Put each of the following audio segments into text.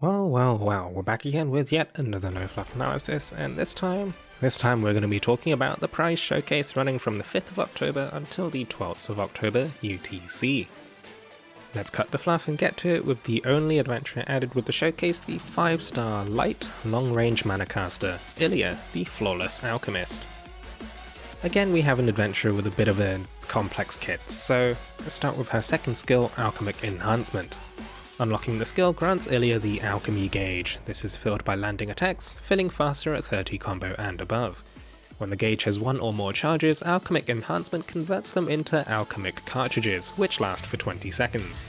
Well, we're back again with yet another no fluff analysis, and this time we're going to be talking about the prize showcase running from the 5th of October until the 12th of October UTC. Let's cut the fluff and get to it with the only adventure added with the showcase, the 5-star light long-range Manacaster, Ilia, the Flawless Alchemist. Again, we have an adventure with a bit of a complex kit, so let's start with her second skill, Alchemic Enhancement. Unlocking the skill grants Ilia the Alchemy gauge. This is filled by landing attacks, filling faster at 30 combo and above. When the gauge has one or more charges, Alchemic Enhancement converts them into Alchemic cartridges, which last for 20 seconds.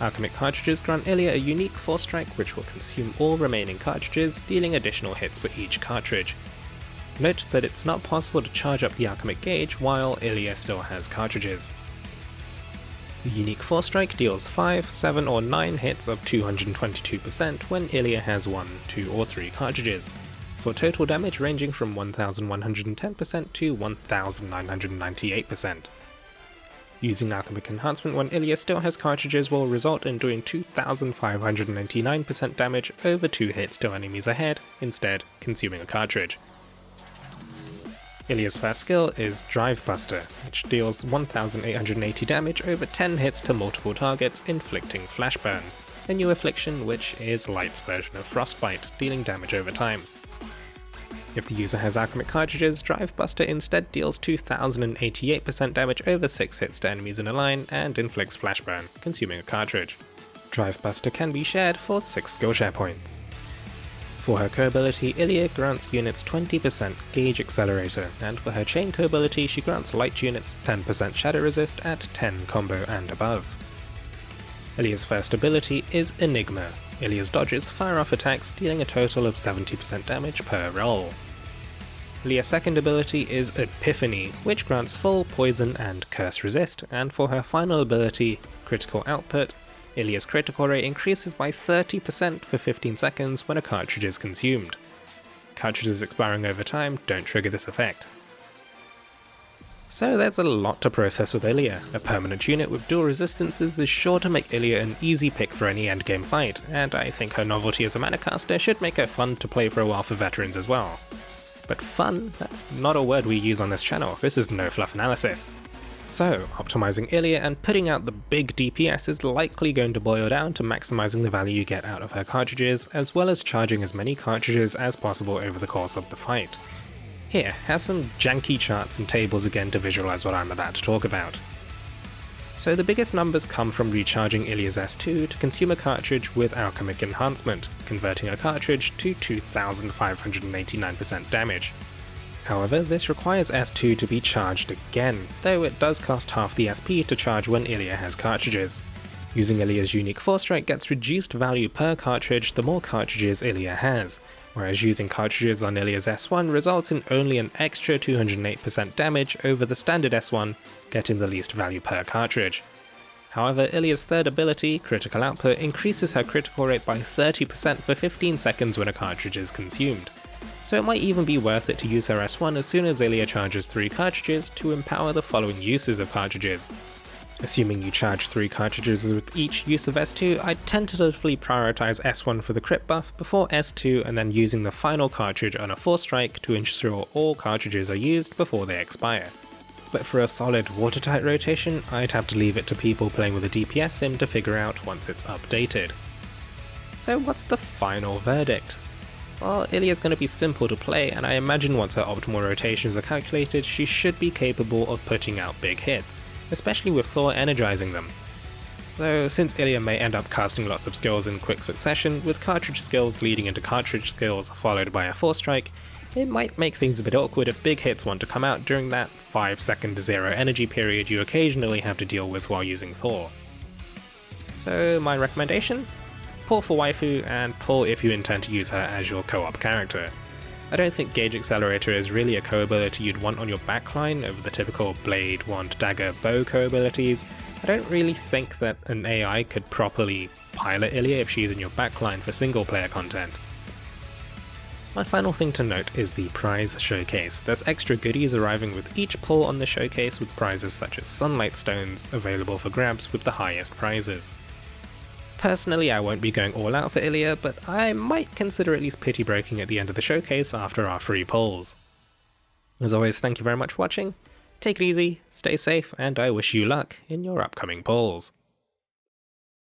Alchemic cartridges grant Ilia a unique Force Strike which will consume all remaining cartridges, dealing additional hits for each cartridge. Note that it's not possible to charge up the Alchemic gauge while Ilia still has cartridges. The unique Force Strike deals 5, 7 or 9 hits of 222% when Ilia has 1, 2 or 3 cartridges, for total damage ranging from 1110% to 1998%. Using Alchemic Enhancement when Ilia still has cartridges will result in doing 2599% damage over 2 hits to enemies ahead, instead consuming a cartridge. Ilia's first skill is Drive Buster, which deals 1880 damage over 10 hits to multiple targets, inflicting Flash Burn, a new affliction which is Light's version of Frostbite, dealing damage over time. If the user has Alchemic cartridges, Drive Buster instead deals 2088% damage over 6 hits to enemies in a line and inflicts Flash Burn, consuming a cartridge. Drive Buster can be shared for 6 Skillshare points. For her co-ability, Ilia grants units 20% Gauge Accelerator, and for her chain co-ability she grants light units 10% Shadow Resist at 10 combo and above. Ilia's first ability is Enigma. Ilia's dodges fire off attacks, dealing a total of 70% damage per roll. Ilia's second ability is Epiphany, which grants full poison and curse resist, and for her final ability, Critical Output, Ilia's critical rate increases by 30% for 15 seconds when a cartridge is consumed. Cartridges expiring over time don't trigger this effect. So there's a lot to process with Ilia. A permanent unit with dual resistances is sure to make Ilia an easy pick for any endgame fight, and I think her novelty as a Manacaster should make her fun to play for a while for veterans as well. But fun? That's not a word we use on this channel, this is no fluff analysis. So, optimizing Ilia and putting out the big DPS is likely going to boil down to maximizing the value you get out of her cartridges, as well as charging as many cartridges as possible over the course of the fight. Here, have some janky charts and tables again to visualize what I'm about to talk about. So the biggest numbers come from recharging Ilia's S2 to consume a cartridge with Alchemic Enhancement, converting a cartridge to 2589% damage. However, this requires S2 to be charged again, though it does cost half the SP to charge when Ilia has cartridges. Using Ilia's unique Force Strike gets reduced value per cartridge the more cartridges Ilia has, whereas using cartridges on Ilia's S1 results in only an extra 208% damage over the standard S1, getting the least value per cartridge. However, Ilia's third ability, Critical Output, increases her critical rate by 30% for 15 seconds when a cartridge is consumed. So it might even be worth it to use her S1 as soon as Ilia charges 3 cartridges to empower the following uses of cartridges. Assuming you charge 3 cartridges with each use of S2, I'd tentatively prioritize S1 for the crit buff before S2 and then using the final cartridge on a Force Strike to ensure all cartridges are used before they expire. But for a solid watertight rotation, I'd have to leave it to people playing with a DPS sim to figure out once it's updated. So what's the final verdict? Well, Ilia's going to be simple to play, and I imagine once her optimal rotations are calculated, she should be capable of putting out big hits, especially with Thor energizing them. Though, since Ilia may end up casting lots of skills in quick succession, with cartridge skills leading into cartridge skills followed by a Force Strike, it might make things a bit awkward if big hits want to come out during that 5-second zero energy period you occasionally have to deal with while using Thor. So my recommendation? Pull for waifu, and pull if you intend to use her as your co-op character. I don't think Gauge Accelerator is really a co-ability you'd want on your backline over the typical blade, wand, dagger, bow co-abilities. I don't really think that an AI could properly pilot Ilia if she's in your backline for single player content. My final thing to note is the prize showcase. There's extra goodies arriving with each pull on the showcase, with prizes such as Sunlight Stones available for grabs with the highest prizes. Personally, I won't be going all out for Ilia, but I might consider at least pity breaking at the end of the showcase after our free pulls. As always, thank you very much for watching, take it easy, stay safe, and I wish you luck in your upcoming pulls.